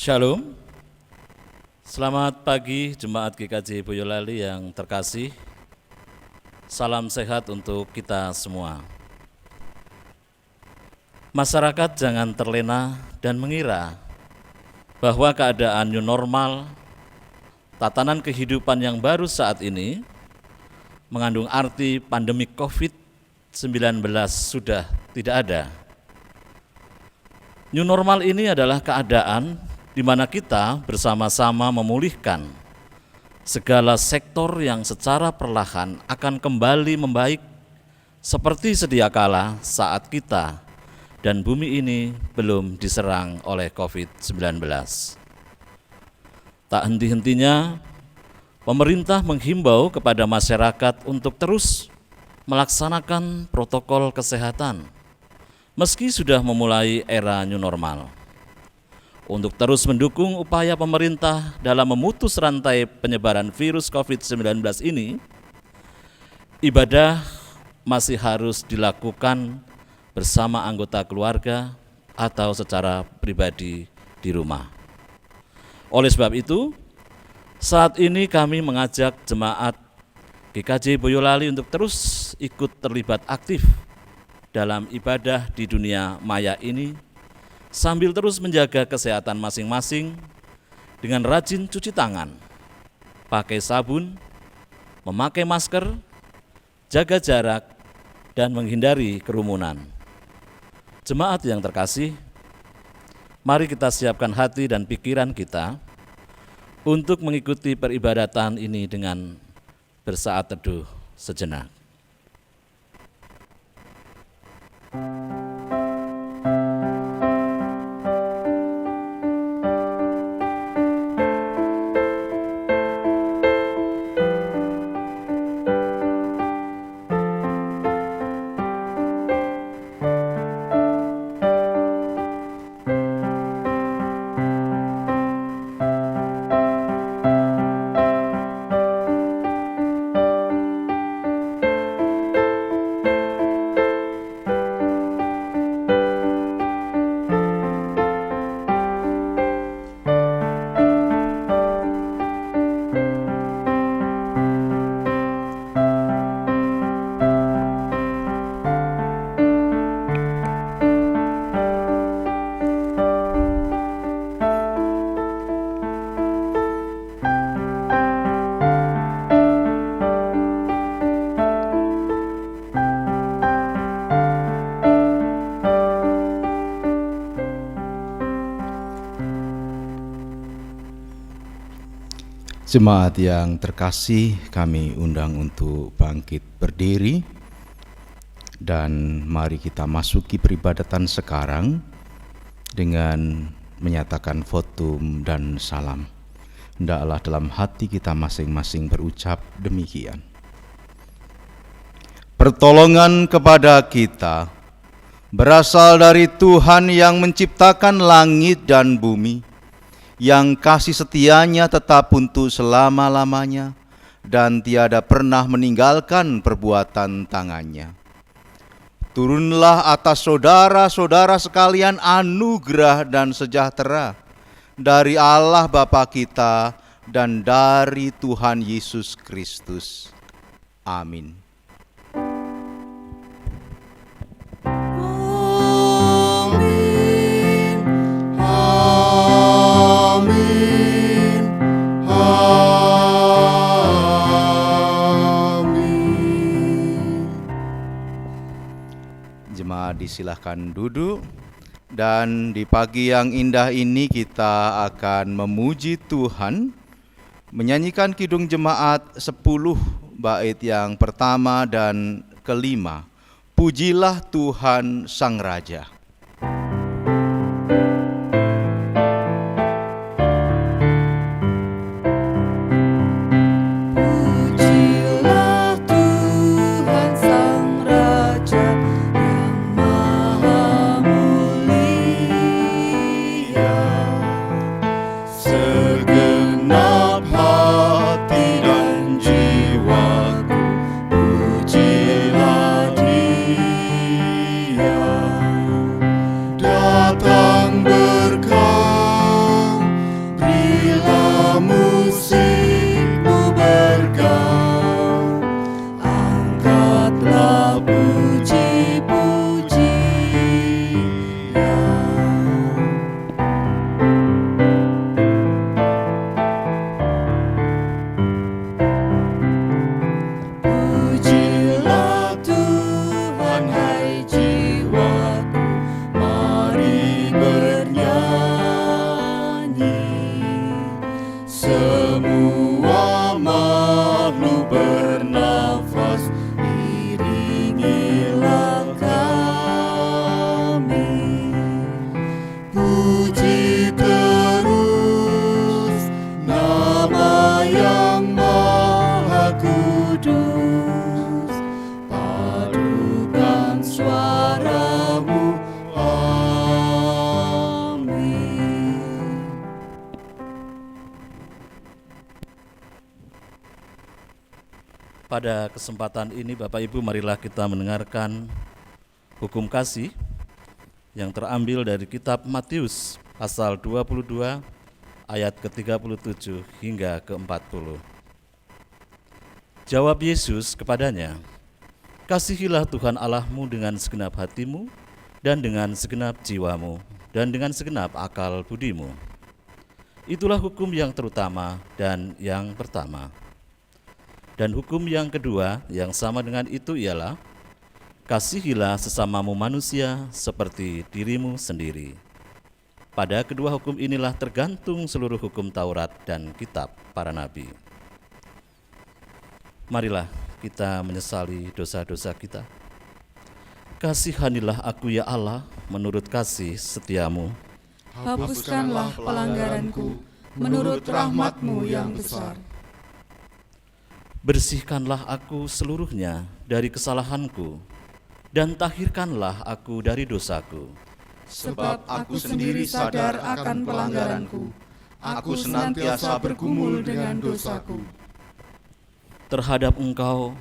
Shalom, selamat pagi Jemaat GKJ Boyolali yang terkasih. Salam sehat untuk kita semua. Masyarakat jangan terlena dan mengira bahwa keadaan new normal, tatanan kehidupan yang baru saat ini mengandung arti pandemi COVID-19 sudah tidak ada. New normal ini adalah keadaan di mana kita bersama-sama memulihkan segala sektor yang secara perlahan akan kembali membaik seperti sedia kala saat kita dan bumi ini belum diserang oleh COVID-19. Tak henti-hentinya, pemerintah menghimbau kepada masyarakat untuk terus melaksanakan protokol kesehatan meski sudah memulai era new normal. Untuk terus mendukung upaya pemerintah dalam memutus rantai penyebaran virus COVID-19 ini, ibadah masih harus dilakukan bersama anggota keluarga atau secara pribadi di rumah. Oleh sebab itu, saat ini kami mengajak jemaat GKJ Boyolali untuk terus ikut terlibat aktif dalam ibadah di dunia maya ini, sambil terus menjaga kesehatan masing-masing dengan rajin cuci tangan, pakai sabun, memakai masker, jaga jarak, dan menghindari kerumunan. Jemaat yang terkasih, mari kita siapkan hati dan pikiran kita untuk mengikuti peribadatan ini dengan bersaat teduh sejenak. Jemaat yang terkasih, kami undang untuk bangkit berdiri dan mari kita masuki peribadatan sekarang dengan menyatakan votum dan salam. Hendaklah dalam hati kita masing-masing berucap demikian. Pertolongan kepada kita berasal dari Tuhan yang menciptakan langit dan bumi, yang kasih setianya tetap untuk selama-lamanya dan tiada pernah meninggalkan perbuatan tangannya. Turunlah atas saudara-saudara sekalian anugerah dan sejahtera dari Allah Bapa kita dan dari Tuhan Yesus Kristus. Amin. Disilahkan duduk, dan di pagi yang indah ini kita akan memuji Tuhan, menyanyikan kidung jemaat 10 bait yang pertama dan kelima. Pujilah Tuhan Sang Raja. semua makhluk bernafas, iringilah kami. Puji terus nama yang Maha Kudus, padukan suaramu, amin. Pada kesempatan ini Bapak Ibu, marilah kita mendengarkan hukum kasih yang terambil dari kitab Matius pasal 22 ayat ke-37 hingga ke-40. Jawab Yesus kepadanya, "Kasihilah Tuhan Allahmu dengan segenap hatimu dan dengan segenap jiwamu dan dengan segenap akal budimu. Itulah hukum yang terutama dan yang pertama. Dan hukum yang kedua yang sama dengan itu ialah, kasihilah sesamamu manusia seperti dirimu sendiri. Pada kedua hukum inilah tergantung seluruh hukum Taurat dan kitab para nabi." Marilah kita menyesali dosa-dosa kita. Kasihanilah aku ya Allah menurut kasih setiamu. Hapuskanlah pelanggaranku menurut rahmat-Mu yang besar. Bersihkanlah aku seluruhnya dari kesalahanku, dan tahirkanlah aku dari dosaku. Sebab aku sendiri sadar akan pelanggaranku, aku senantiasa bergumul dengan dosaku. Terhadap engkau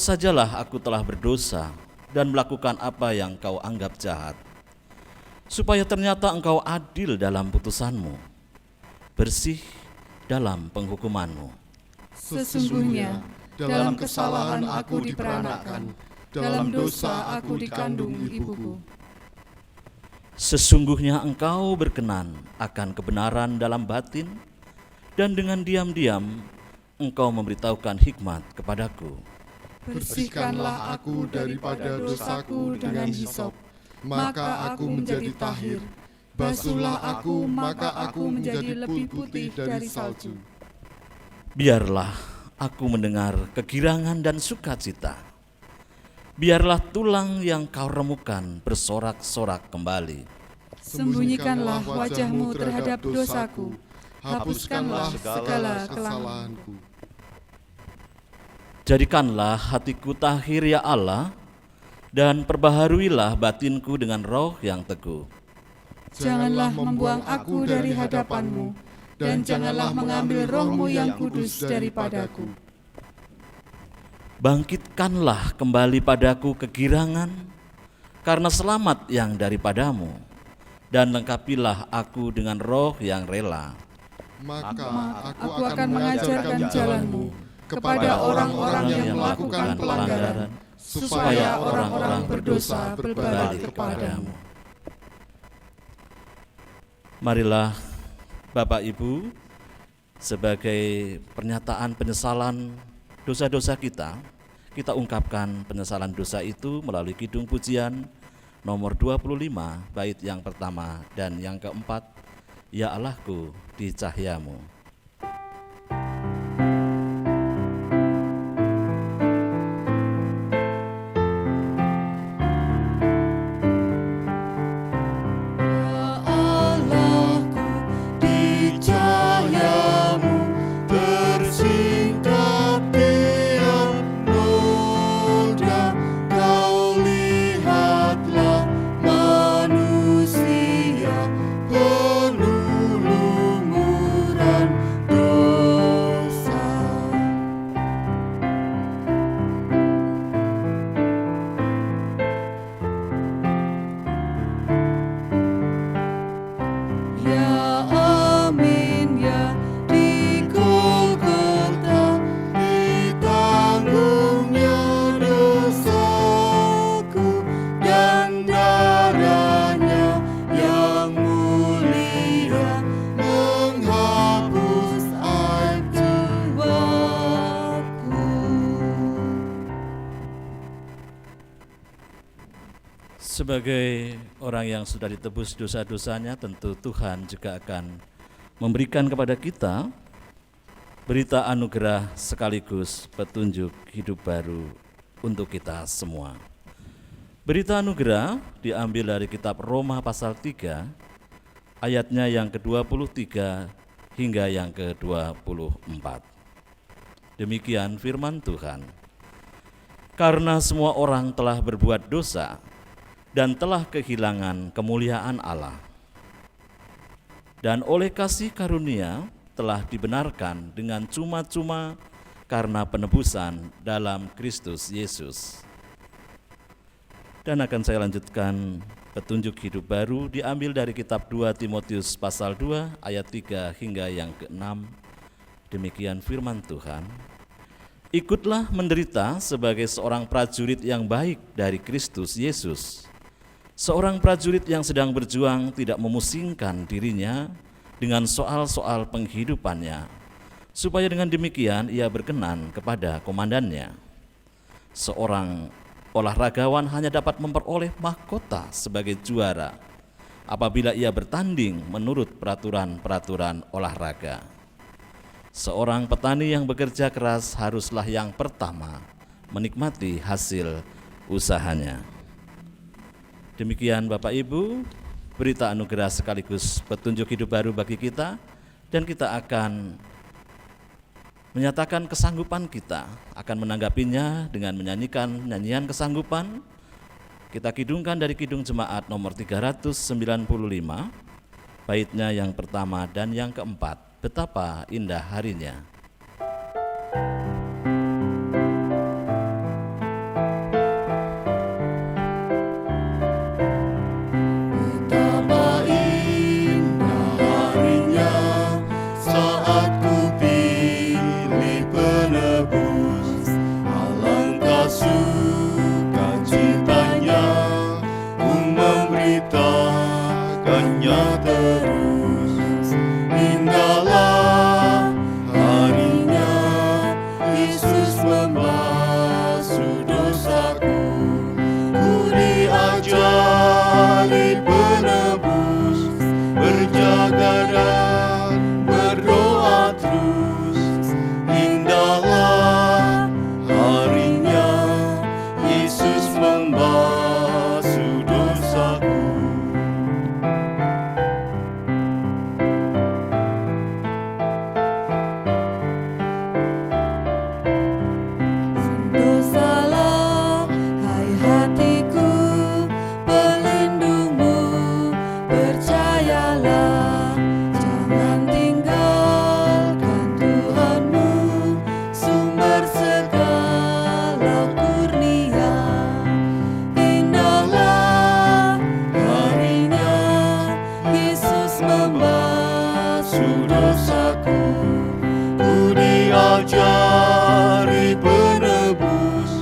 sajalah aku telah berdosa dan melakukan apa yang kau anggap jahat, supaya ternyata engkau adil dalam putusanmu, bersih dalam penghukumanmu. Sesungguhnya dalam kesalahan aku diperanakan, dalam dosa aku dikandung ibuku. Sesungguhnya engkau berkenan akan kebenaran dalam batin, dan dengan diam-diam engkau memberitahukan hikmat kepadaku. Bersihkanlah aku daripada dosaku dengan hisop, maka aku menjadi tahir. Basuhlah aku, maka aku menjadi lebih putih dari salju. Biarlah aku mendengar kegirangan dan sukacita. Biarlah tulang yang kau remukan bersorak-sorak kembali. Sembunyikanlah wajah-Mu terhadap dosaku, hapuskanlah segala kesalahanku. Jadikanlah hatiku tahir ya Allah, dan perbaharuilah batinku dengan roh yang teguh. Janganlah membuang aku dari hadapan-Mu, dan janganlah mengambil roh-Mu yang kudus daripadaku. Bangkitkanlah kembali padaku kegirangan karena selamat yang daripadamu, dan lengkapilah aku dengan roh yang rela. Maka aku akan mengajarkan jalan-Mu kepada orang-orang yang melakukan pelanggaran, supaya orang-orang berdosa berbalik kepadamu. Marilah Bapak Ibu, sebagai pernyataan penyesalan dosa-dosa kita ungkapkan penyesalan dosa itu melalui kidung pujian nomor 25, bait yang pertama dan yang keempat, Ya Allahku di Cahyamu. Sebagai orang yang sudah ditebus dosa-dosanya, tentu Tuhan juga akan memberikan kepada kita berita anugerah sekaligus petunjuk hidup baru untuk kita semua. Berita anugerah diambil dari kitab Roma pasal 3, ayatnya yang ke-23 hingga yang ke-24. Demikian firman Tuhan. Karena semua orang telah berbuat dosa dan telah kehilangan kemuliaan Allah, dan oleh kasih karunia telah dibenarkan dengan cuma-cuma karena penebusan dalam Kristus Yesus. Dan akan saya lanjutkan petunjuk hidup baru diambil dari kitab 2 Timotius pasal 2 ayat 3 hingga yang ke-6. Demikian firman Tuhan. Ikutlah menderita sebagai seorang prajurit yang baik dari Kristus Yesus. Seorang prajurit yang sedang berjuang tidak memusingkan dirinya dengan soal-soal penghidupannya, supaya dengan demikian ia berkenan kepada komandannya. Seorang olahragawan hanya dapat memperoleh mahkota sebagai juara apabila ia bertanding menurut peraturan-peraturan olahraga. Seorang petani yang bekerja keras haruslah yang pertama menikmati hasil usahanya. Demikian Bapak Ibu, berita anugerah sekaligus petunjuk hidup baru bagi kita, dan kita akan menyatakan kesanggupan kita akan menanggapinya dengan menyanyikan nyanyian kesanggupan. Kita kidungkan dari Kidung Jemaat nomor 395, baitnya yang pertama dan yang keempat. Betapa indah harinya. Betapa indah harinya saat ku pilih penebus. Alangkah sukacitanya ku memberitakannya terus. Indahlah harinya Yesus membasuh dosaku. Ku diajari penebus, berjaga dan berdoa terus. Indahlah harinya Yesus membasuh dosaku. Sentosalah, hai hatiku, pelindungmu, percayalah, jangan tinggalkan Tuhanmu, sumber segala kurnia. Indahlah harinya Yesus membasuh dosaku. Ku diajari penebus,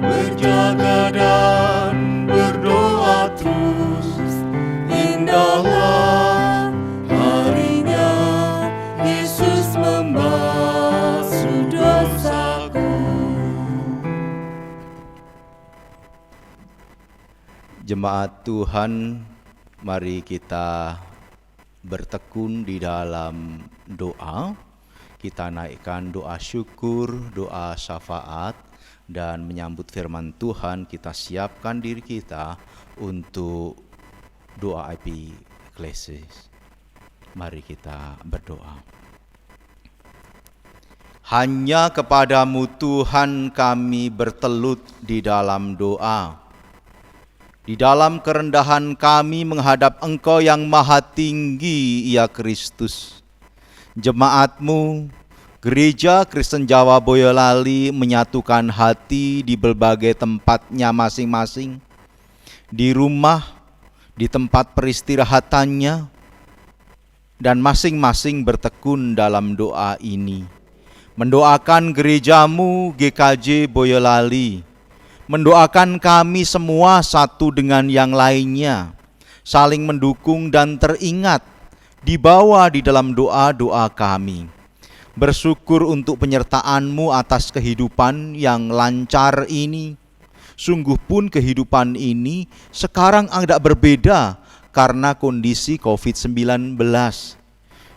berjaga dan berdoa terus. Indahlah harinya Yesus membasuh dosaku. Jemaat Tuhan, mari kita bertekun di dalam doa. Kita naikkan doa syukur, doa syafaat, dan menyambut firman Tuhan. Kita siapkan diri kita untuk doa epiklesis. Mari kita berdoa. Hanya kepadamu Tuhan kami bertelut di dalam doa. Di dalam kerendahan kami menghadap Engkau yang maha tinggi, ya Kristus. Jemaatmu, Gereja Kristen Jawa Boyolali menyatukan hati di berbagai tempatnya masing-masing, di rumah, di tempat peristirahatannya, dan masing-masing bertekun dalam doa ini. Mendoakan gerejamu GKJ Boyolali, mendoakan kami semua satu dengan yang lainnya, saling mendukung dan teringat, dibawa di dalam doa-doa kami. Bersyukur untuk penyertaan-Mu atas kehidupan yang lancar ini. Sungguh pun kehidupan ini sekarang agak berbeda karena kondisi COVID-19.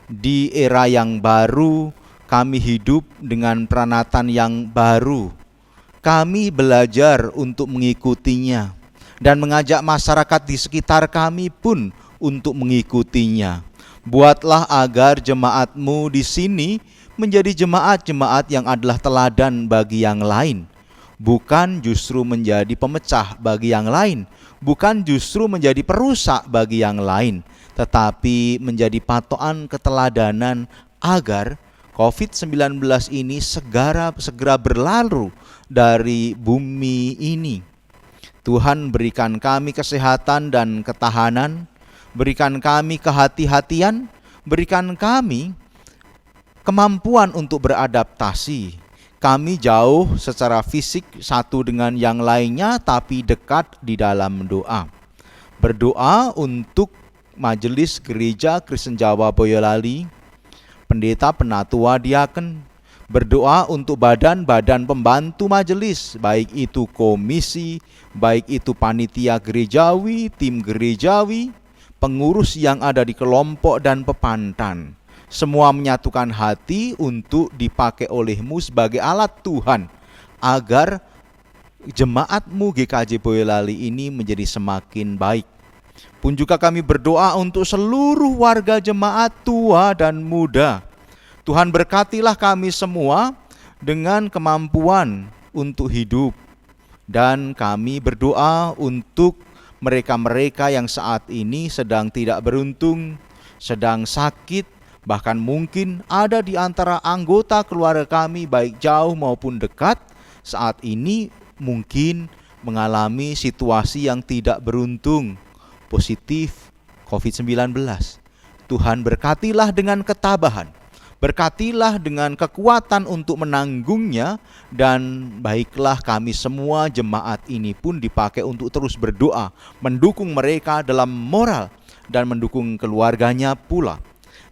Di era yang baru, kami hidup dengan peranatan yang baru. Kami belajar untuk mengikutinya dan mengajak masyarakat di sekitar kami pun untuk mengikutinya. Buatlah agar jemaat-Mu di sini menjadi jemaat-jemaat yang adalah teladan bagi yang lain, bukan justru menjadi pemecah bagi yang lain, bukan justru menjadi perusak bagi yang lain, tetapi menjadi patokan keteladanan agar COVID-19 ini segera berlalu dari bumi ini. Tuhan, berikan kami kesehatan dan ketahanan, berikan kami kehati-hatian, berikan kami kemampuan untuk beradaptasi. Kami jauh secara fisik satu dengan yang lainnya, tapi dekat di dalam doa. Berdoa untuk Majelis Gereja Kristen Jawa Boyolali, pendeta, penatua, diaken. Berdoa untuk badan-badan pembantu majelis, baik itu komisi, baik itu panitia gerejawi, tim gerejawi, pengurus yang ada di kelompok dan pepantan. Semua menyatukan hati untuk dipakai oleh-Mu sebagai alat Tuhan, agar jemaat-Mu GKJ Boyolali ini menjadi semakin baik. Pun juga kami berdoa untuk seluruh warga jemaat tua dan muda. Tuhan, berkatilah kami semua dengan kemampuan untuk hidup. Dan kami berdoa untuk mereka-mereka yang saat ini sedang tidak beruntung, sedang sakit, bahkan mungkin ada di antara anggota keluarga kami baik jauh maupun dekat saat ini mungkin mengalami situasi yang tidak beruntung, positif COVID-19. Tuhan, berkatilah dengan ketabahan, berkatilah dengan kekuatan untuk menanggungnya, dan baiklah kami semua jemaat ini pun dipakai untuk terus berdoa, mendukung mereka dalam moral dan mendukung keluarganya pula.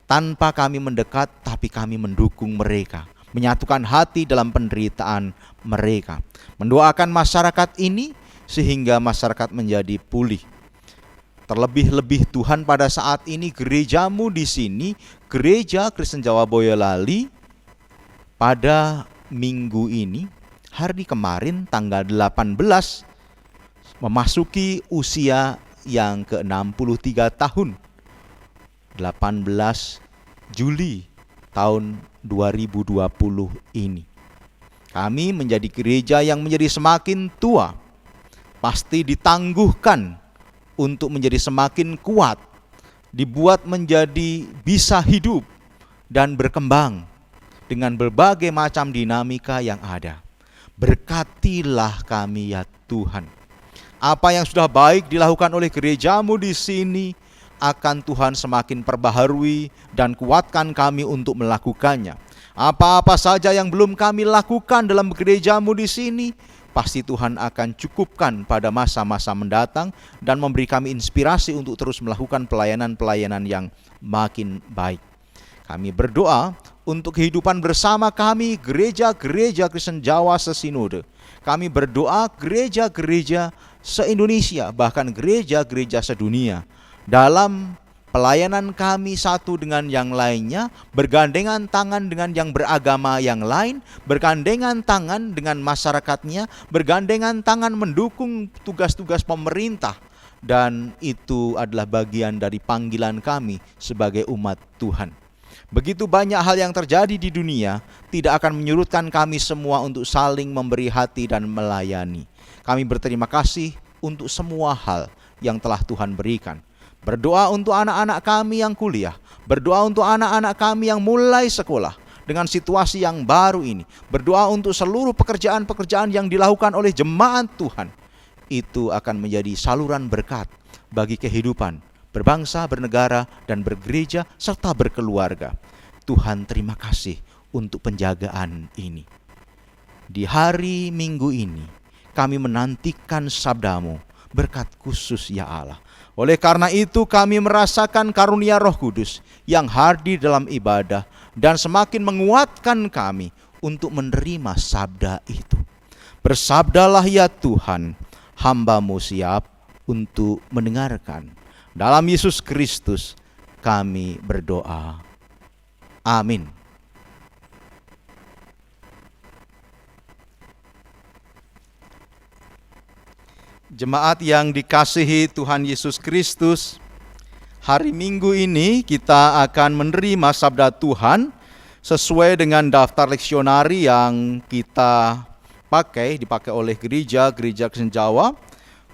Tanpa kami mendekat, tapi kami mendukung mereka, menyatukan hati dalam penderitaan mereka. Mendoakan masyarakat ini sehingga masyarakat menjadi pulih. Terlebih-lebih Tuhan, pada saat ini gereja-Mu di sini, Gereja Kristen Jawa Boyolali, pada minggu ini, hari kemarin tanggal 18, memasuki usia yang ke-63 tahun. 18 Juli tahun 2020 ini. Kami menjadi gereja yang menjadi semakin tua, pasti ditangguhkan untuk menjadi semakin kuat, dibuat menjadi bisa hidup dan berkembang dengan berbagai macam dinamika yang ada. Berkatilah kami ya Tuhan. Apa yang sudah baik dilakukan oleh gereja-Mu di sini, akan Tuhan semakin perbaharui dan kuatkan kami untuk melakukannya. Apa-apa saja yang belum kami lakukan dalam gereja-Mu di sini, pasti Tuhan akan cukupkan pada masa-masa mendatang dan memberi kami inspirasi untuk terus melakukan pelayanan-pelayanan yang makin baik. Kami berdoa untuk kehidupan bersama kami, gereja-gereja Kristen Jawa sesinode. Kami berdoa gereja-gereja se-Indonesia, bahkan gereja-gereja sedunia, dalam pelayanan kami satu dengan yang lainnya, bergandengan tangan dengan yang beragama yang lain, bergandengan tangan dengan masyarakatnya, bergandengan tangan mendukung tugas-tugas pemerintah. Dan itu adalah bagian dari panggilan kami sebagai umat Tuhan. Begitu banyak hal yang terjadi di dunia, tidak akan menyurutkan kami semua untuk saling memberi hati dan melayani. Kami berterima kasih untuk semua hal yang telah Tuhan berikan. Berdoa untuk anak-anak kami yang kuliah, berdoa untuk anak-anak kami yang mulai sekolah dengan situasi yang baru ini, berdoa untuk seluruh pekerjaan-pekerjaan yang dilakukan oleh jemaat Tuhan. Itu akan menjadi saluran berkat bagi kehidupan berbangsa, bernegara, dan bergereja, serta berkeluarga. Tuhan, terima kasih untuk penjagaan ini. Di hari Minggu ini, kami menantikan sabda-Mu, berkat khusus ya Allah. Oleh karena itu kami merasakan karunia Roh Kudus yang hadir dalam ibadah dan semakin menguatkan kami untuk menerima sabda itu. Bersabdalah ya Tuhan, hamba-Mu siap untuk mendengarkan. Dalam Yesus Kristus kami berdoa. Amin. Jemaat yang dikasihi Tuhan Yesus Kristus, hari Minggu ini kita akan menerima sabda Tuhan sesuai dengan daftar leksionari yang kita dipakai oleh gereja Kristen Jawa,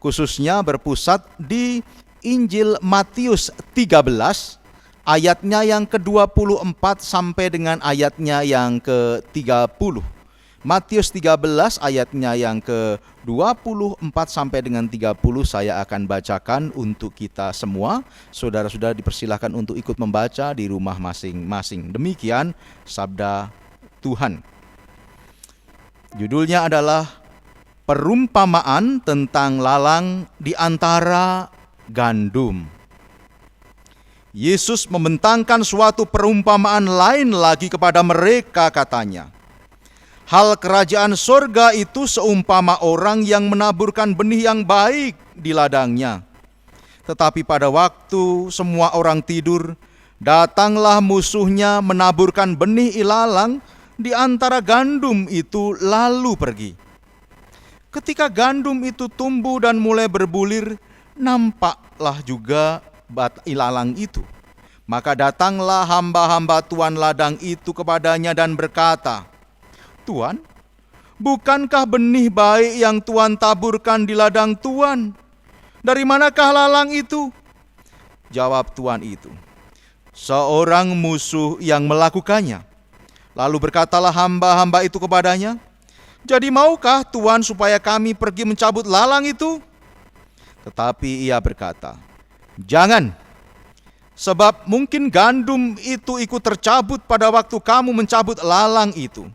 khususnya berpusat di Injil Matius 13, ayatnya yang ke-24 sampai dengan ayatnya yang ke-30. Matius 13 ayatnya yang ke-24 sampai dengan 30 saya akan bacakan untuk kita semua. Saudara-saudara dipersilahkan untuk ikut membaca di rumah masing-masing. Demikian sabda Tuhan. Judulnya adalah perumpamaan tentang lalang di antara gandum. Yesus membentangkan suatu perumpamaan lain lagi kepada mereka, katanya, hal kerajaan sorga itu seumpama orang yang menaburkan benih yang baik di ladangnya. Tetapi pada waktu semua orang tidur, datanglah musuhnya menaburkan benih ilalang di antara gandum itu lalu pergi. Ketika gandum itu tumbuh dan mulai berbulir, nampaklah juga ilalang itu. Maka datanglah hamba-hamba tuan ladang itu kepadanya dan berkata, Tuan, bukankah benih baik yang Tuan taburkan di ladang Tuan? Dari manakah lalang itu? Jawab tuan itu, seorang musuh yang melakukannya. Lalu berkatalah hamba-hamba itu kepadanya, jadi maukah Tuan supaya kami pergi mencabut lalang itu? Tetapi ia berkata, jangan, sebab mungkin gandum itu ikut tercabut pada waktu kamu mencabut lalang itu.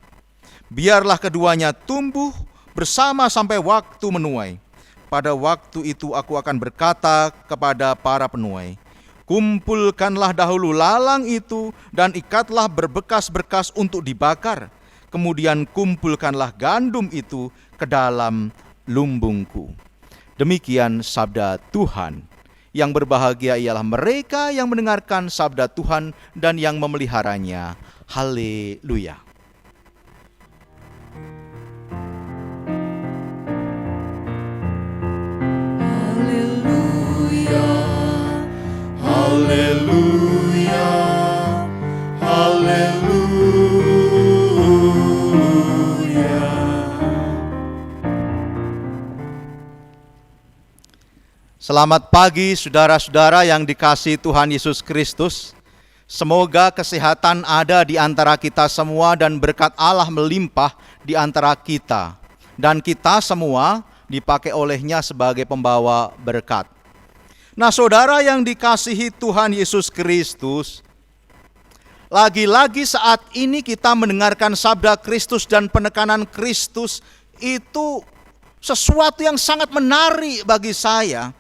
Biarlah keduanya tumbuh bersama sampai waktu menuai. Pada waktu itu aku akan berkata kepada para penuai, kumpulkanlah dahulu lalang itu dan ikatlah berbekas-berkas untuk dibakar. Kemudian kumpulkanlah gandum itu ke dalam lumbungku. Demikian sabda Tuhan. Yang berbahagia ialah mereka yang mendengarkan sabda Tuhan dan yang memeliharanya. Haleluya. Haleluya, haleluya. Selamat pagi saudara-saudara yang dikasihi Tuhan Yesus Kristus. Semoga kesehatan ada di antara kita semua dan berkat Allah melimpah di antara kita. Dan kita semua dipakai olehnya sebagai pembawa berkat. Nah, saudara yang dikasihi Tuhan Yesus Kristus, lagi-lagi saat ini kita mendengarkan sabda Kristus dan penekanan Kristus itu sesuatu yang sangat menarik bagi saya.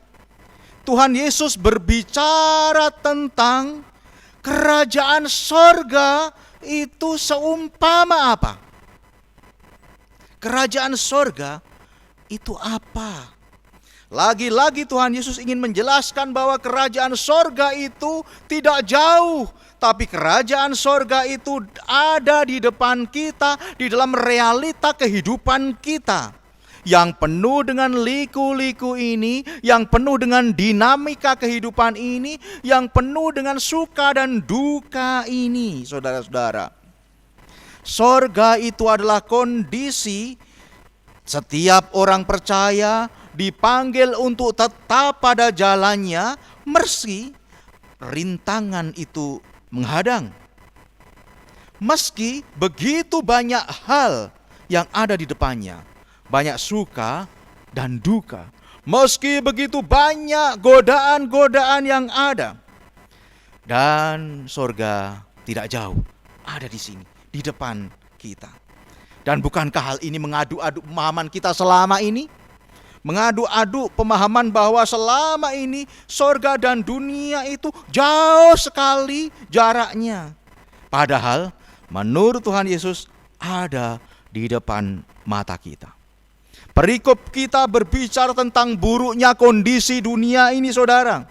Tuhan Yesus berbicara tentang kerajaan sorga itu seumpama apa? Kerajaan sorga itu apa? Lagi-lagi Tuhan Yesus ingin menjelaskan bahwa kerajaan sorga itu tidak jauh, tapi kerajaan sorga itu ada di depan kita, di dalam realita kehidupan kita. Yang penuh dengan liku-liku ini, yang penuh dengan dinamika kehidupan ini, yang penuh dengan suka dan duka ini, saudara-saudara. Sorga itu adalah kondisi setiap orang percaya dipanggil untuk tetap pada jalannya meski rintangan itu menghadang. Meski begitu banyak hal yang ada di depannya, banyak suka dan duka. Meski begitu banyak godaan-godaan yang ada. Dan sorga tidak jauh, ada di sini, di depan kita. Dan bukankah hal ini mengadu-adu pemahaman kita selama ini? Mengadu-adu pemahaman bahwa selama ini sorga dan dunia itu jauh sekali jaraknya. Padahal menurut Tuhan Yesus ada di depan mata kita. Perikop kita berbicara tentang buruknya kondisi dunia ini, saudara.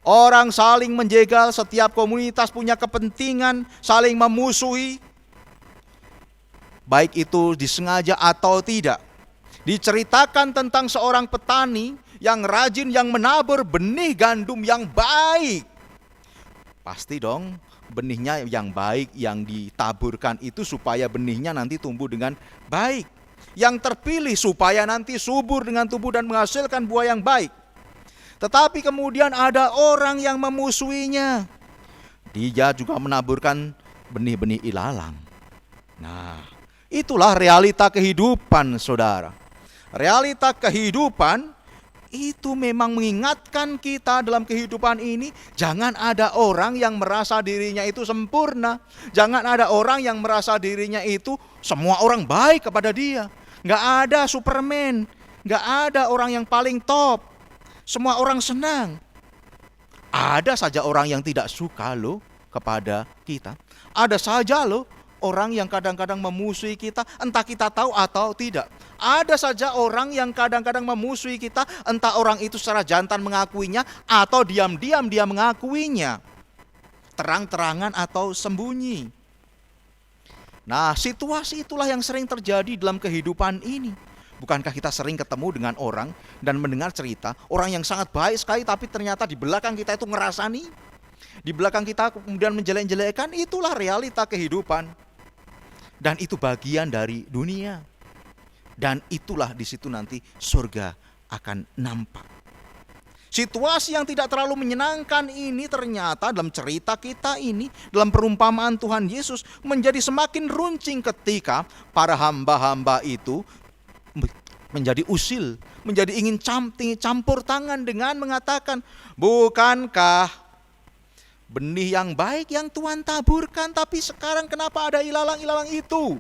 Orang saling menjegal, setiap komunitas punya kepentingan, saling memusuhi. Baik itu disengaja atau tidak. Diceritakan tentang seorang petani yang rajin, yang menabur benih gandum yang baik. Pasti dong benihnya yang baik yang ditaburkan itu supaya benihnya nanti tumbuh dengan baik. Yang terpilih supaya nanti subur dengan tumbuh dan menghasilkan buah yang baik. Tetapi kemudian ada orang yang memusuhinya. Dia juga menaburkan benih-benih ilalang. Nah, itulah realita kehidupan, saudara. Realita kehidupan itu memang mengingatkan kita dalam kehidupan ini. Jangan ada orang yang merasa dirinya itu sempurna. Jangan ada orang yang merasa dirinya itu semua orang baik kepada dia. Nggak ada Superman, nggak ada orang yang paling top. Semua orang senang. Ada saja orang yang tidak suka loh kepada kita. Ada saja loh orang yang kadang-kadang memusuhi kita, entah kita tahu atau tidak. Ada saja orang yang kadang-kadang memusuhi kita, entah orang itu secara jantan mengakuinya atau diam-diam dia mengakuinya. Terang-terangan atau sembunyi. Nah, situasi itulah yang sering terjadi dalam kehidupan ini. Bukankah kita sering ketemu dengan orang dan mendengar cerita orang yang sangat baik sekali, tapi ternyata di belakang kita itu ngerasani, di belakang kita kemudian menjelek-jelekkan. Itulah realita kehidupan. Dan itu bagian dari dunia. Dan itulah di situ nanti surga akan nampak. Situasi yang tidak terlalu menyenangkan ini ternyata dalam cerita kita ini, dalam perumpamaan Tuhan Yesus, menjadi semakin runcing ketika para hamba-hamba itu menjadi usil, menjadi ingin campur tangan dengan mengatakan, bukankah benih yang baik yang Tuhan taburkan, tapi sekarang kenapa ada ilalang-ilalang itu?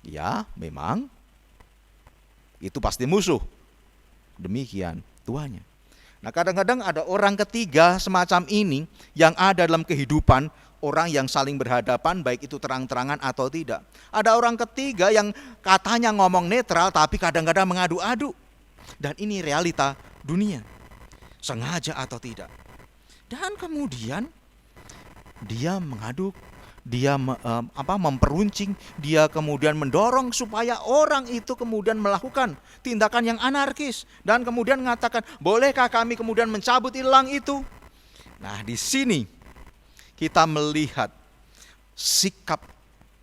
Ya, memang itu pasti musuh. Demikian tuannya. Nah, kadang-kadang ada orang ketiga semacam ini yang ada dalam kehidupan orang yang saling berhadapan, baik itu terang-terangan atau tidak. Ada orang ketiga yang katanya ngomong netral tapi kadang-kadang mengadu-adu. Dan ini realita dunia, sengaja atau tidak. Dan kemudian dia mengaduk, dia memperuncing, dia kemudian mendorong supaya orang itu kemudian melakukan tindakan yang anarkis. Dan kemudian mengatakan, bolehkah kami kemudian mencabut ilalang itu? Nah, di sini kita melihat sikap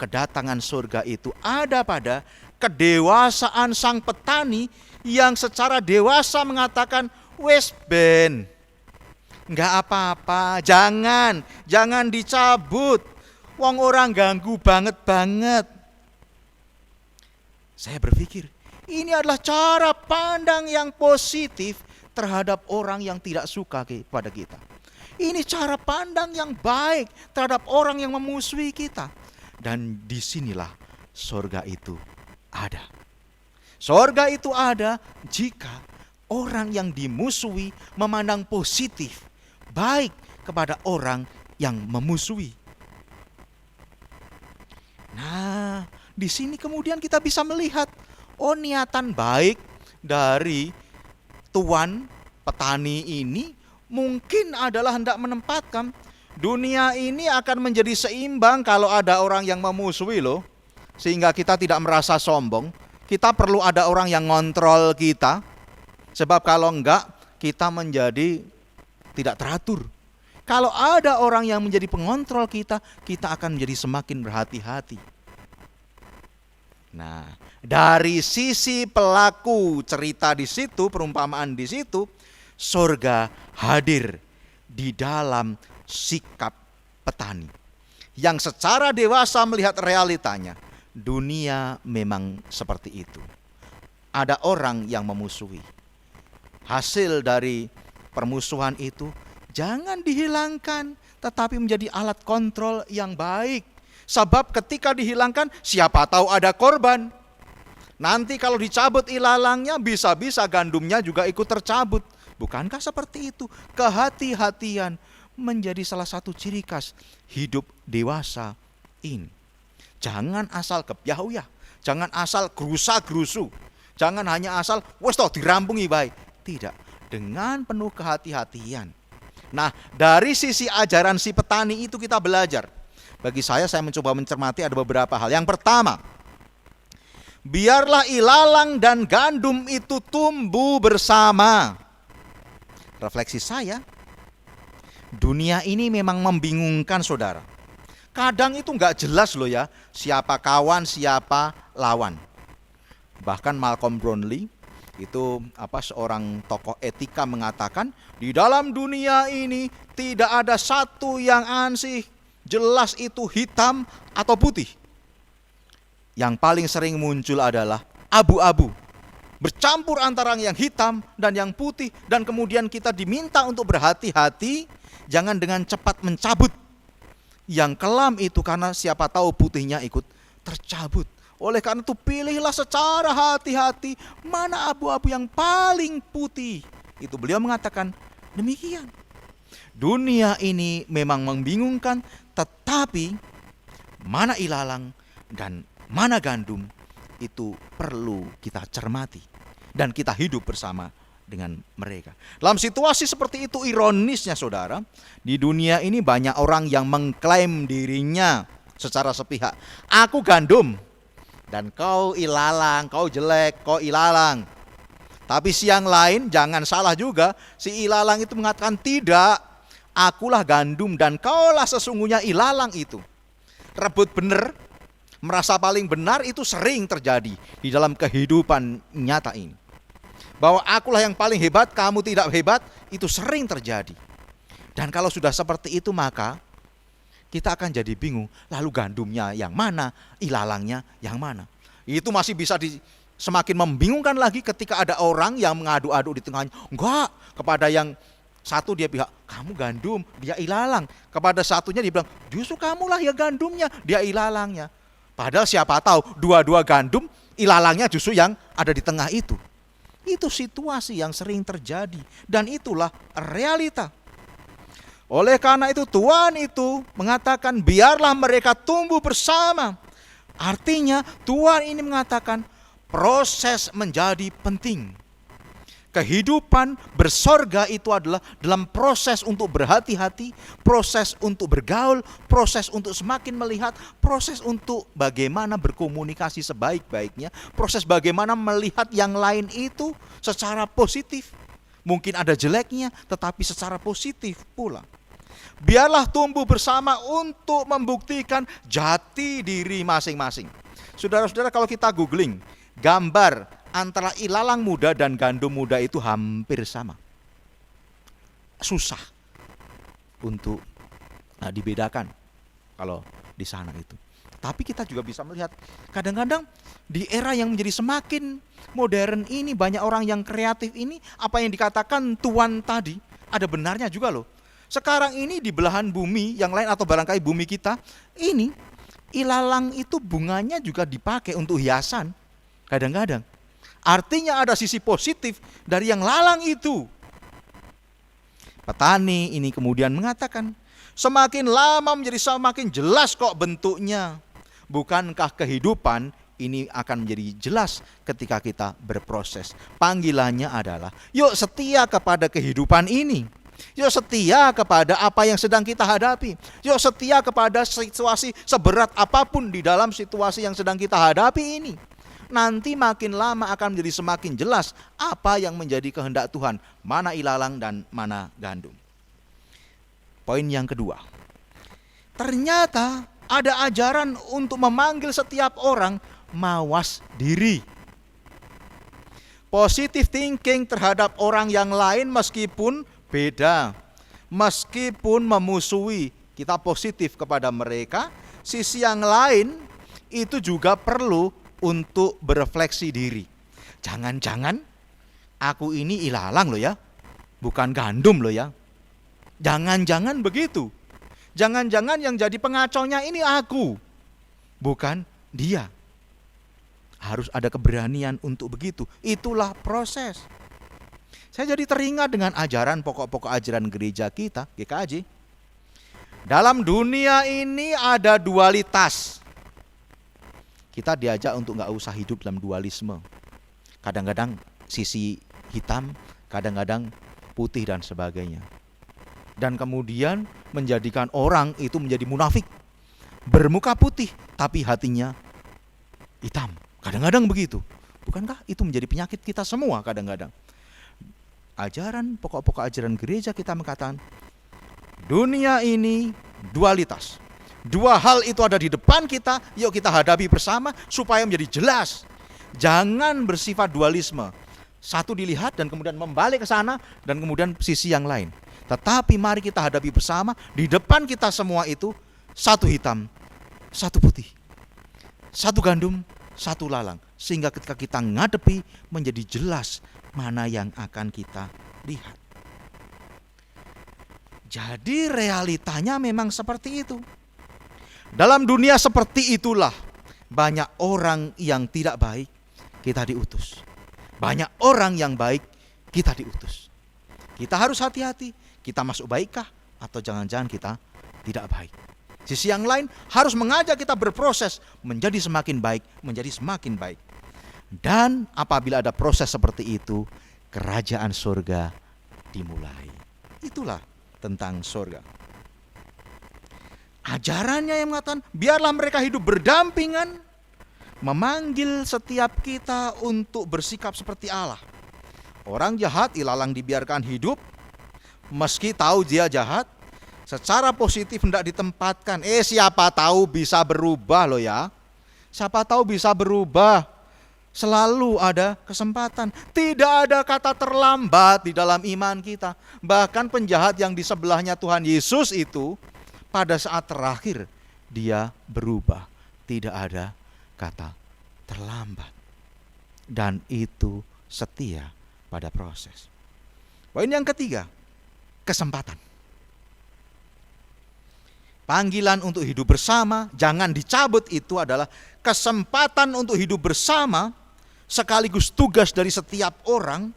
kedatangan surga itu ada pada kedewasaan sang petani yang secara dewasa mengatakan, wes ben, nggak apa-apa, jangan dicabut. Wong orang ganggu banget. Saya berpikir, ini adalah cara pandang yang positif terhadap orang yang tidak suka kepada kita. Ini cara pandang yang baik terhadap orang yang memusuhi kita. Dan disinilah surga itu ada. Surga itu ada jika orang yang dimusuhi memandang positif, baik kepada orang yang memusuhi. Nah, di sini kemudian kita bisa melihat, niatan baik dari tuan petani ini mungkin adalah hendak menempatkan dunia ini akan menjadi seimbang kalau ada orang yang memusuhi loh. Sehingga kita tidak merasa sombong. Kita perlu ada orang yang ngontrol kita. Sebab kalau enggak, kita menjadi tidak teratur. Kalau ada orang yang menjadi pengontrol kita, kita akan menjadi semakin berhati-hati. Nah, dari sisi pelaku cerita di situ, perumpamaan di situ, surga hadir di dalam sikap petani yang secara dewasa melihat realitanya. Dunia memang seperti itu. Ada orang yang memusuhi. Hasil dari permusuhan itu jangan dihilangkan, tetapi menjadi alat kontrol yang baik. Sebab ketika dihilangkan, siapa tahu ada korban. Nanti kalau dicabut ilalangnya, bisa-bisa gandumnya juga ikut tercabut. Bukankah seperti itu? Kehati-hatian menjadi salah satu ciri khas hidup dewasa ini. Jangan asal kebyahuyah, jangan asal gerusa-gerusu, jangan hanya asal wes toh dirampungi baik. Tidak, dengan penuh kehati-hatian. Nah, dari sisi ajaran si petani itu kita belajar. Bagi saya mencoba mencermati ada beberapa hal. Yang pertama, biarlah ilalang dan gandum itu tumbuh bersama. Refleksi saya, dunia ini memang membingungkan saudara. Kadang itu nggak jelas loh ya, siapa kawan, siapa lawan. Bahkan Malcolm Brownlee itu seorang tokoh etika mengatakan, di dalam dunia ini tidak ada satu yang ansih, jelas itu hitam atau putih. Yang paling sering muncul adalah abu-abu, bercampur antara yang hitam dan yang putih, dan kemudian kita diminta untuk berhati-hati, jangan dengan cepat mencabut yang kelam itu, karena siapa tahu putihnya ikut tercabut. Oleh karena itu pilihlah secara hati-hati mana abu-abu yang paling putih. Itu beliau mengatakan demikian. Dunia ini memang membingungkan, tetapi mana ilalang dan mana gandum itu perlu kita cermati. Dan kita hidup bersama dengan mereka. Dalam situasi seperti itu, ironisnya saudara, di dunia ini banyak orang yang mengklaim dirinya secara sepihak. Aku gandum, dan kau ilalang, kau jelek, kau ilalang. Tapi siang lain jangan salah juga, si ilalang itu mengatakan tidak, akulah gandum dan kaulah sesungguhnya ilalang itu. Rebut benar, merasa paling benar itu sering terjadi di dalam kehidupan nyata ini. Bahwa akulah yang paling hebat, kamu tidak hebat, itu sering terjadi. Dan kalau sudah seperti itu maka kita akan jadi bingung, lalu gandumnya yang mana, ilalangnya yang mana. Itu masih bisa semakin membingungkan lagi ketika ada orang yang mengadu-adu di tengahnya. Enggak, kepada yang satu dia pihak, kamu gandum, dia ilalang. Kepada satunya dia bilang, justru kamulah ya gandumnya, dia ilalangnya. Padahal siapa tahu dua-dua gandum, ilalangnya justru yang ada di tengah itu. Itu situasi yang sering terjadi dan itulah realita. Oleh karena itu Tuhan itu mengatakan biarlah mereka tumbuh bersama. Artinya Tuhan ini mengatakan proses menjadi penting. Kehidupan bersorga itu adalah dalam proses untuk berhati-hati, proses untuk bergaul, proses untuk semakin melihat, proses untuk bagaimana berkomunikasi sebaik-baiknya, proses bagaimana melihat yang lain itu secara positif. Mungkin ada jeleknya, tetapi secara positif pula. Biarlah tumbuh bersama untuk membuktikan jati diri masing-masing. Saudara-saudara, kalau kita googling gambar antara ilalang muda dan gandum muda itu hampir sama. Susah untuk dibedakan kalau di sana itu. Tapi kita juga bisa melihat kadang-kadang di era yang menjadi semakin modern ini, banyak orang yang kreatif ini, apa yang dikatakan Tuhan tadi ada benarnya juga loh. Sekarang ini di belahan bumi yang lain atau barangkali bumi kita ini, ilalang itu bunganya juga dipakai untuk hiasan kadang-kadang. Artinya ada sisi positif dari yang lalang itu. Petani ini kemudian mengatakan, semakin lama menjadi semakin jelas kok bentuknya. Bukankah kehidupan ini akan menjadi jelas ketika kita berproses. Panggilannya adalah, yuk setia kepada kehidupan ini. Yuk setia kepada apa yang sedang kita hadapi. Yuk setia kepada situasi seberat apapun di dalam situasi yang sedang kita hadapi ini. Nanti makin lama akan menjadi semakin jelas apa yang menjadi kehendak Tuhan. Mana ilalang dan mana gandum. Poin yang kedua. Ternyata ada ajaran untuk memanggil setiap orang mawas diri. Positive thinking terhadap orang yang lain meskipun beda, meskipun memusuhi, kita positif kepada mereka. Sisi yang lain itu juga perlu untuk berefleksi diri. Jangan-jangan aku ini ilalang loh ya, bukan gandum loh ya. Jangan-jangan begitu. Jangan-jangan yang jadi pengacaunya ini aku, bukan dia. Harus ada keberanian untuk begitu. Itulah proses. Saya jadi teringat dengan ajaran pokok-pokok ajaran gereja kita, GKJ. Dalam dunia ini ada dualitas. Kita diajak untuk gak usah hidup dalam dualisme. Kadang-kadang sisi hitam, kadang-kadang putih dan sebagainya. Dan kemudian menjadikan orang itu menjadi munafik. Bermuka putih, tapi hatinya hitam. Kadang-kadang begitu. Bukankah itu menjadi penyakit kita semua kadang-kadang? Pokok-pokok ajaran gereja kita mengatakan, dunia ini dualitas. Dua hal itu ada di depan kita, yuk kita hadapi bersama supaya menjadi jelas. Jangan bersifat dualisme. Satu dilihat dan kemudian membalik ke sana dan kemudian sisi yang lain. Tetapi mari kita hadapi bersama, di depan kita semua itu satu hitam, satu putih. Satu gandum, satu lalang. Sehingga ketika kita ngadepi menjadi jelas mana yang akan kita lihat. Jadi realitanya memang seperti itu. Dalam dunia seperti itulah banyak orang yang tidak baik kita diutus. Banyak orang yang baik kita diutus. Kita harus hati-hati, kita masuk baikkah atau jangan-jangan kita tidak baik. Sisi yang lain harus mengajak kita berproses menjadi semakin baik, menjadi semakin baik. Dan apabila ada proses seperti itu, kerajaan surga dimulai. Itulah tentang surga. Ajarannya yang mengatakan biarlah mereka hidup berdampingan, memanggil setiap kita untuk bersikap seperti Allah. Orang jahat ilalang dibiarkan hidup, meski tahu dia jahat, secara positif hendak ditempatkan. Siapa tahu bisa berubah loh ya. Siapa tahu bisa berubah. Selalu ada kesempatan. Tidak ada kata terlambat di dalam iman kita. Bahkan penjahat yang di sebelahnya Tuhan Yesus itu, pada saat terakhir dia berubah. Tidak ada kata terlambat. Dan itu setia pada proses. Poin yang ketiga, kesempatan. Panggilan untuk hidup bersama, jangan dicabut, itu adalah kesempatan untuk hidup bersama, sekaligus tugas dari setiap orang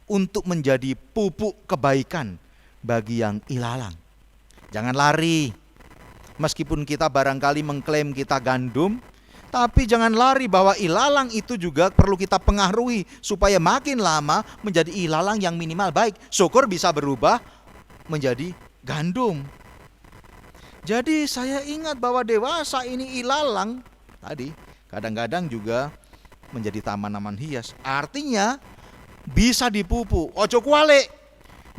untuk menjadi pupuk kebaikan bagi yang ilalang. Jangan lari. Meskipun kita barangkali mengklaim kita gandum, tapi jangan lari bahwa ilalang itu juga perlu kita pengaruhi supaya makin lama menjadi ilalang yang minimal baik. Syukur bisa berubah menjadi gandum. Jadi saya ingat bahwa dewasa ini ilalang tadi kadang-kadang juga menjadi tanaman hias. Artinya bisa dipupuk. Ojo kualik.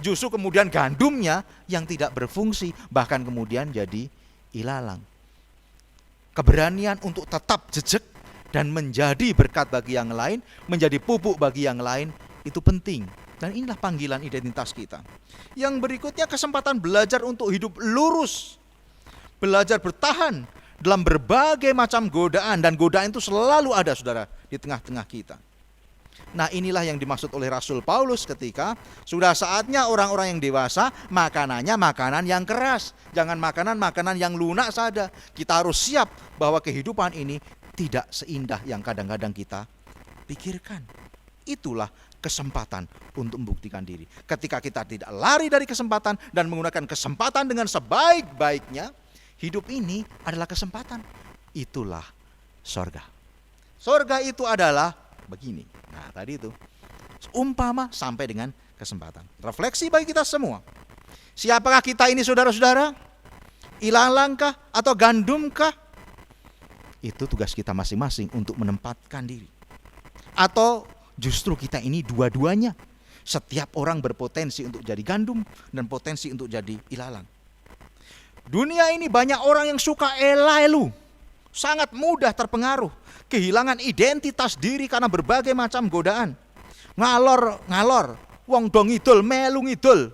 Justru kemudian gandumnya yang tidak berfungsi bahkan kemudian jadi ilalang. Keberanian untuk tetap jejak dan menjadi berkat bagi yang lain, menjadi pupuk bagi yang lain, itu penting. Dan inilah panggilan identitas kita. Yang berikutnya kesempatan belajar untuk hidup lurus. Belajar bertahan dalam berbagai macam godaan. Dan godaan itu selalu ada, saudara, di tengah-tengah kita. Nah, inilah yang dimaksud oleh Rasul Paulus ketika sudah saatnya orang-orang yang dewasa makanannya makanan yang keras. Jangan makanan-makanan yang lunak saja. Kita harus siap bahwa kehidupan ini tidak seindah yang kadang-kadang kita pikirkan. Itulah kesempatan untuk membuktikan diri. Ketika kita tidak lari dari kesempatan dan menggunakan kesempatan dengan sebaik-baiknya, hidup ini adalah kesempatan. Itulah sorga. Sorga itu adalah begini. Nah tadi itu umpama sampai dengan kesempatan. Refleksi bagi kita semua. Siapakah kita ini saudara-saudara? Ilalangkah atau gandumkah? Itu tugas kita masing-masing untuk menempatkan diri. Atau justru kita ini dua-duanya. Setiap orang berpotensi untuk jadi gandum dan potensi untuk jadi ilalang. Dunia ini banyak orang yang suka ela-elu, sangat mudah terpengaruh, kehilangan identitas diri karena berbagai macam godaan. Ngalor, wong dong idol, melu ngidol.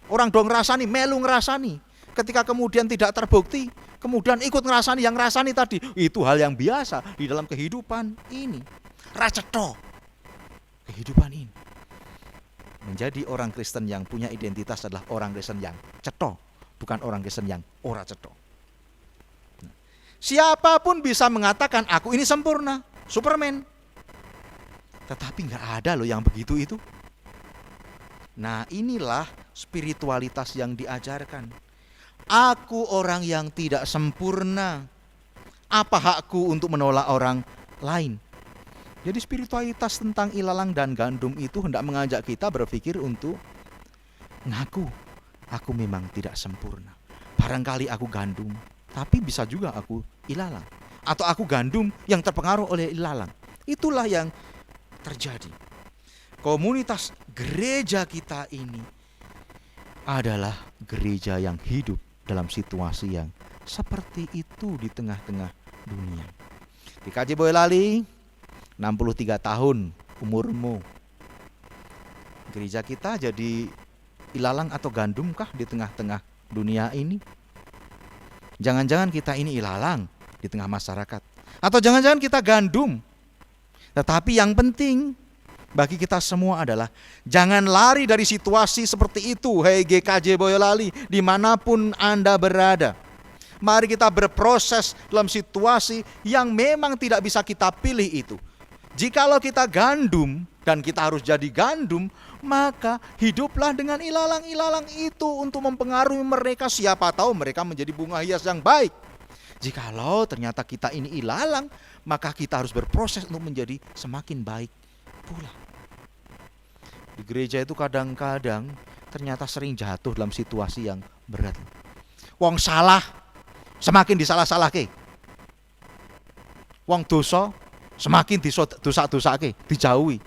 Orang dong ngrasani, melu ngrasani. Ketika kemudian tidak terbukti, kemudian ikut ngrasani yang ngrasani tadi. Itu hal yang biasa di dalam kehidupan ini. Raceto kehidupan ini. Menjadi orang Kristen yang punya identitas adalah orang Kristen yang ceto, bukan orang Kristen yang ora ceto. Siapapun bisa mengatakan aku ini sempurna, Superman. Tetapi gak ada loh yang begitu itu. Nah inilah spiritualitas yang diajarkan. Aku orang yang tidak sempurna. Apa hakku untuk menolak orang lain? Jadi spiritualitas tentang ilalang dan gandum itu hendak mengajak kita berpikir untuk ngaku, aku memang tidak sempurna. Barangkali aku gandum, tapi bisa juga aku ilalang. Atau aku gandum yang terpengaruh oleh ilalang. Itulah yang terjadi. Komunitas gereja kita ini adalah gereja yang hidup dalam situasi yang seperti itu di tengah-tengah dunia. Di KJ Boyolali, 63 tahun umurmu. Gereja kita jadi ilalang atau gandum kah di tengah-tengah dunia ini? Jangan-jangan kita ini ilalang di tengah masyarakat. Atau jangan-jangan kita gandum. Tetapi yang penting bagi kita semua adalah jangan lari dari situasi seperti itu. Hei GKJ Boyolali, dimanapun Anda berada. Mari kita berproses dalam situasi yang memang tidak bisa kita pilih itu. Jikalau kita gandum dan kita harus jadi gandum, maka hiduplah dengan ilalang-ilalang itu untuk mempengaruhi mereka. Siapa tahu mereka menjadi bunga hias yang baik. Jikalau ternyata kita ini ilalang, maka kita harus berproses untuk menjadi semakin baik pula. Di gereja itu kadang-kadang ternyata sering jatuh dalam situasi yang berat. Wong salah semakin disalah-salahke. Wong dosa semakin dosa-dosake, dijauhi.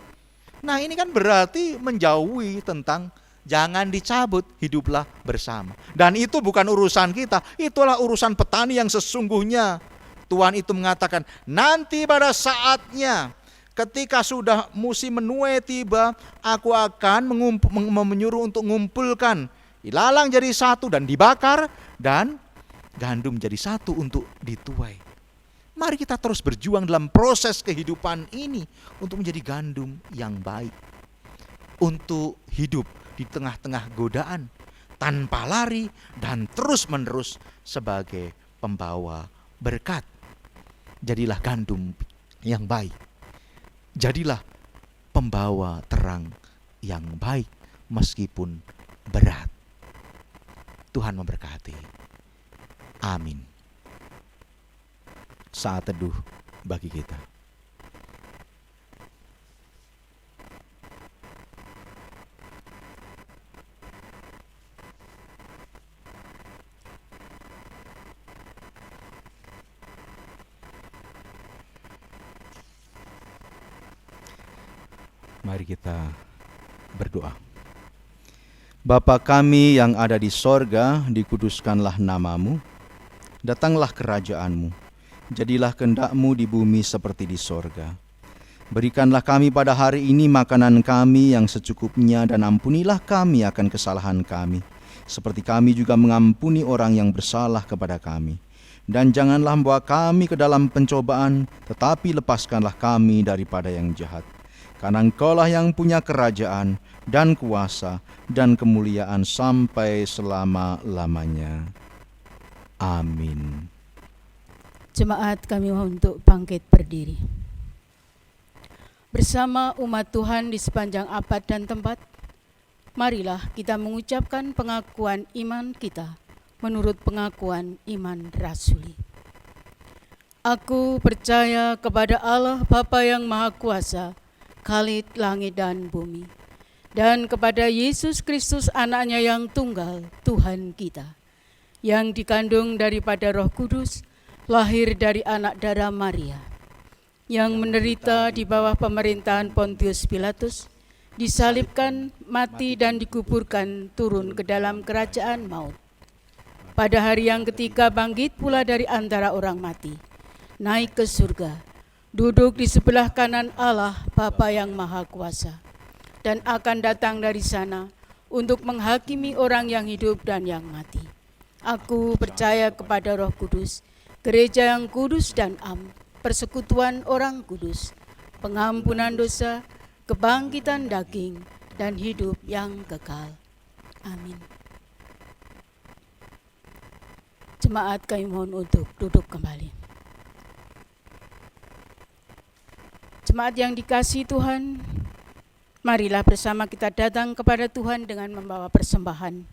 Nah, ini kan berarti menjauhi tentang jangan dicabut, hiduplah bersama. Dan itu bukan urusan kita, itulah urusan petani yang sesungguhnya. Tuhan itu mengatakan, nanti pada saatnya ketika sudah musim menuai tiba, aku akan menyuruh untuk mengumpulkan ilalang jadi satu dan dibakar, dan gandum jadi satu untuk dituai. Mari kita terus berjuang dalam proses kehidupan ini untuk menjadi gandum yang baik. Untuk hidup di tengah-tengah godaan, tanpa lari dan terus-menerus sebagai pembawa berkat. Jadilah gandum yang baik. Jadilah pembawa terang yang baik meskipun berat. Tuhan memberkati. Amin. Saat teduh bagi kita. Mari kita berdoa. Bapa kami yang ada di sorga, dikuduskanlah namamu. Datanglah kerajaan-Mu. Jadilah kehendak-Mu di bumi seperti di sorga. Berikanlah kami pada hari ini makanan kami yang secukupnya, dan ampunilah kami akan kesalahan kami, seperti kami juga mengampuni orang yang bersalah kepada kami. Dan janganlah membawa kami ke dalam pencobaan, tetapi lepaskanlah kami daripada yang jahat. Karena Engkaulah yang punya kerajaan dan kuasa dan kemuliaan sampai selama-lamanya. Amin. Jemaat, kami mohon untuk bangkit berdiri. Bersama umat Tuhan di sepanjang abad dan tempat, marilah kita mengucapkan pengakuan iman kita menurut pengakuan iman rasuli. Aku percaya kepada Allah Bapa yang Maha Kuasa, Khalid langit dan bumi, dan kepada Yesus Kristus anaknya yang tunggal, Tuhan kita, yang dikandung daripada Roh Kudus, lahir dari anak darah Maria, yang menderita di bawah pemerintahan Pontius Pilatus, disalibkan, mati dan dikuburkan, turun ke dalam kerajaan maut. Pada hari yang ketiga bangkit pula dari antara orang mati, naik ke surga, duduk di sebelah kanan Allah Bapa yang Maha Kuasa, dan akan datang dari sana untuk menghakimi orang yang hidup dan yang mati. Aku percaya kepada Roh Kudus, gereja yang kudus dan am, persekutuan orang kudus, pengampunan dosa, kebangkitan daging, dan hidup yang kekal. Amin. Jemaat, kami mohon untuk duduk kembali. Jemaat yang dikasihi Tuhan, marilah bersama kita datang kepada Tuhan dengan membawa persembahan.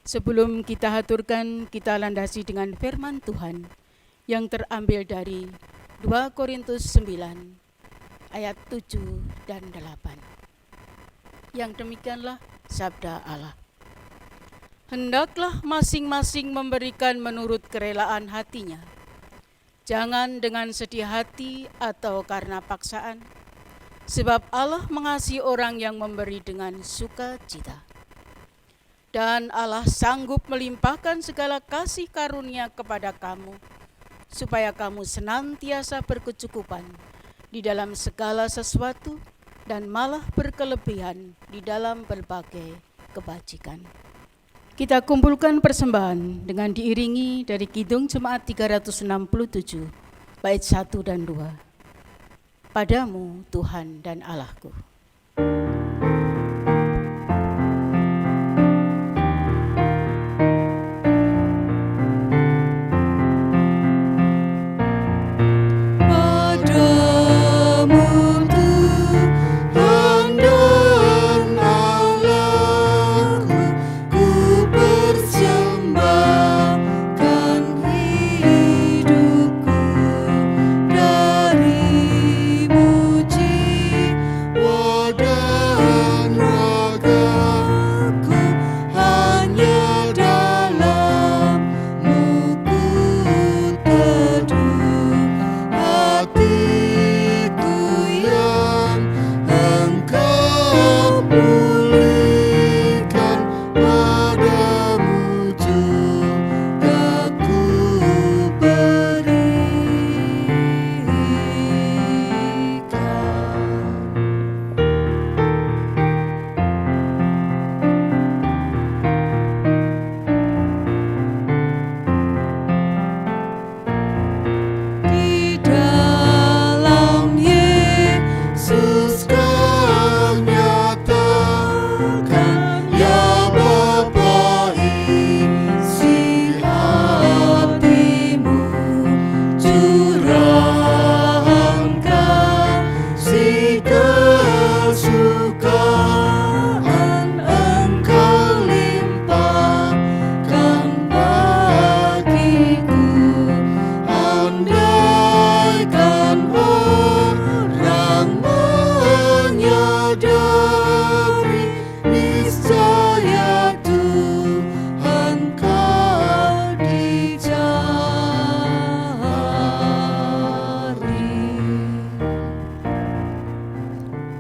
Sebelum kita haturkan, kita landasi dengan firman Tuhan yang terambil dari 2 Korintus 9 ayat 7 dan 8. Yang demikianlah sabda Allah. Hendaklah masing-masing memberikan menurut kerelaan hatinya, Jangan dengan sedih hati atau karena paksaan, sebab Allah mengasihi orang yang memberi dengan sukacita. Dan Allah sanggup melimpahkan segala kasih karunia kepada kamu, supaya kamu senantiasa berkecukupan di dalam segala sesuatu dan malah berkelebihan di dalam berbagai kebajikan. Kita kumpulkan persembahan dengan diiringi dari Kidung Jemaat 367, bait 1 dan 2. Padamu Tuhan dan Allahku.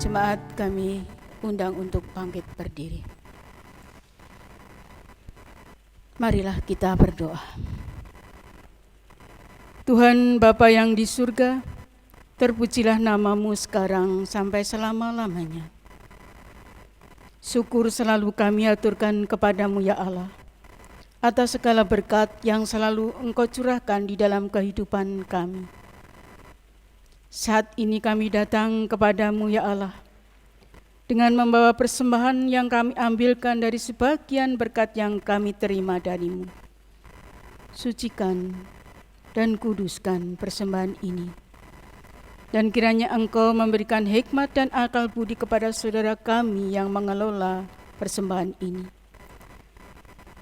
Jemaat kami undang untuk bangkit berdiri. Marilah kita berdoa. Tuhan Bapa yang di surga, terpujilah nama-Mu sekarang sampai selama-lamanya. Syukur selalu kami aturkan kepadamu ya Allah, atas segala berkat yang selalu Engkau curahkan di dalam kehidupan kami. Saat ini kami datang kepadamu ya Allah, dengan membawa persembahan yang kami ambilkan dari sebagian berkat yang kami terima darimu. Sucikan dan kuduskan persembahan ini. Dan kiranya Engkau memberikan hikmat dan akal budi kepada saudara kami yang mengelola persembahan ini.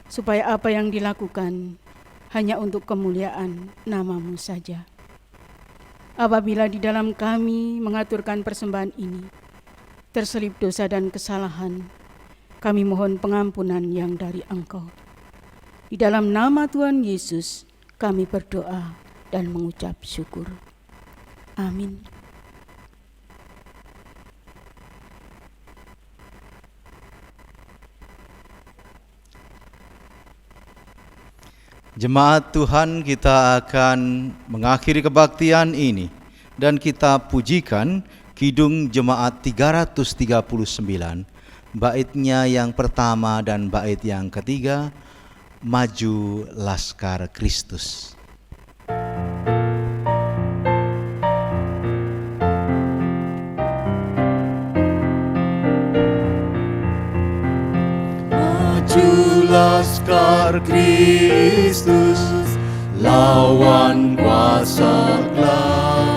Supaya apa yang dilakukan hanya untuk kemuliaan nama-Mu saja. Apabila di dalam kami mengaturkan persembahan ini terselip dosa dan kesalahan, kami mohon pengampunan yang dari Engkau. Di dalam nama Tuhan Yesus kami berdoa dan mengucap syukur. Amin. Jemaat Tuhan, kita akan mengakhiri kebaktian ini dan kita pujikan Kidung Jemaat 339, baitnya yang pertama dan bait yang ketiga, Maju Laskar Kristus. Maju Laskar Kristus, lawan kuasa gelap.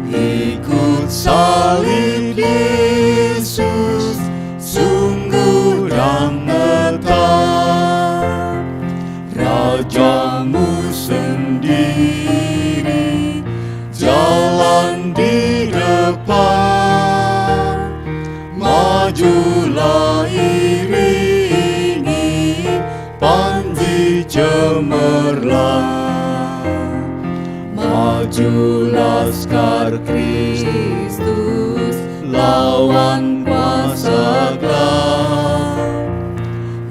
Ikut salib Yesus, sungguh dan tetap. Rajamu sendiri, jalan di depan. Majulah iringi panji cemerlang. Maju laskar Kristus, lawan kuasa gelap.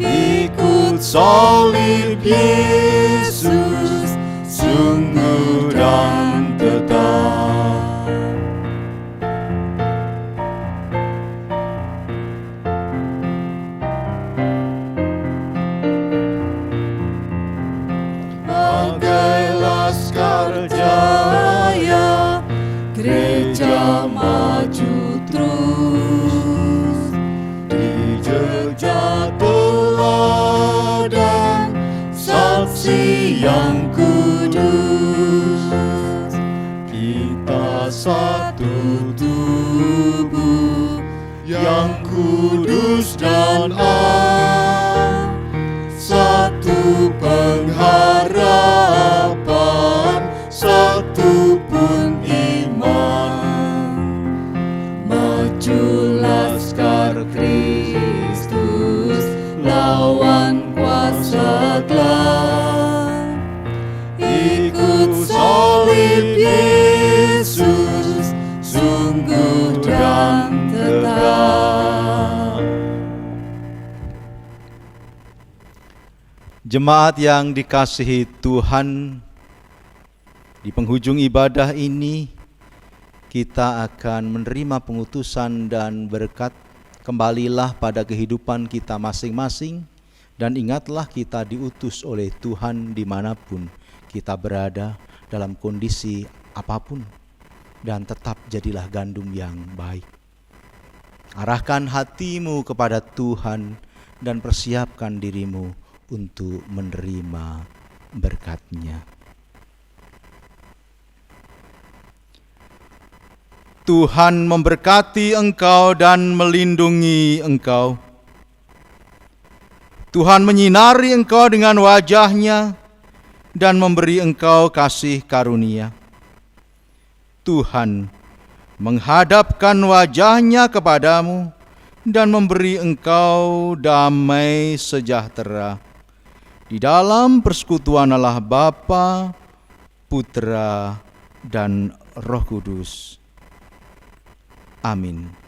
Ikut salib Yesus, sungguh dan tetap. Bagai laskar jaya, gereja maju terus. Di jejak teladan saksi yang kudus, kita satu tubuh yang kudus dan am, satu pengharapan, satu pun iman. Maju laskar Kristus, lawan kuasa gelap. Ikut salib Yesus, sungguh dan tetap. Jemaat yang dikasihi Tuhan, di penghujung ibadah ini kita akan menerima pengutusan dan berkat. Kembalilah pada kehidupan kita masing-masing, dan ingatlah kita diutus oleh Tuhan dimanapun kita berada, dalam kondisi apapun, dan tetap jadilah gandum yang baik. Arahkan hatimu kepada Tuhan dan persiapkan dirimu untuk menerima berkat-Nya. Tuhan memberkati engkau dan melindungi engkau. Tuhan menyinari engkau dengan wajah-Nya dan memberi engkau kasih karunia. Tuhan menghadapkan wajah-Nya kepadamu dan memberi engkau damai sejahtera. Di dalam persekutuan Allah Bapa, Putra, dan Roh Kudus. Amin.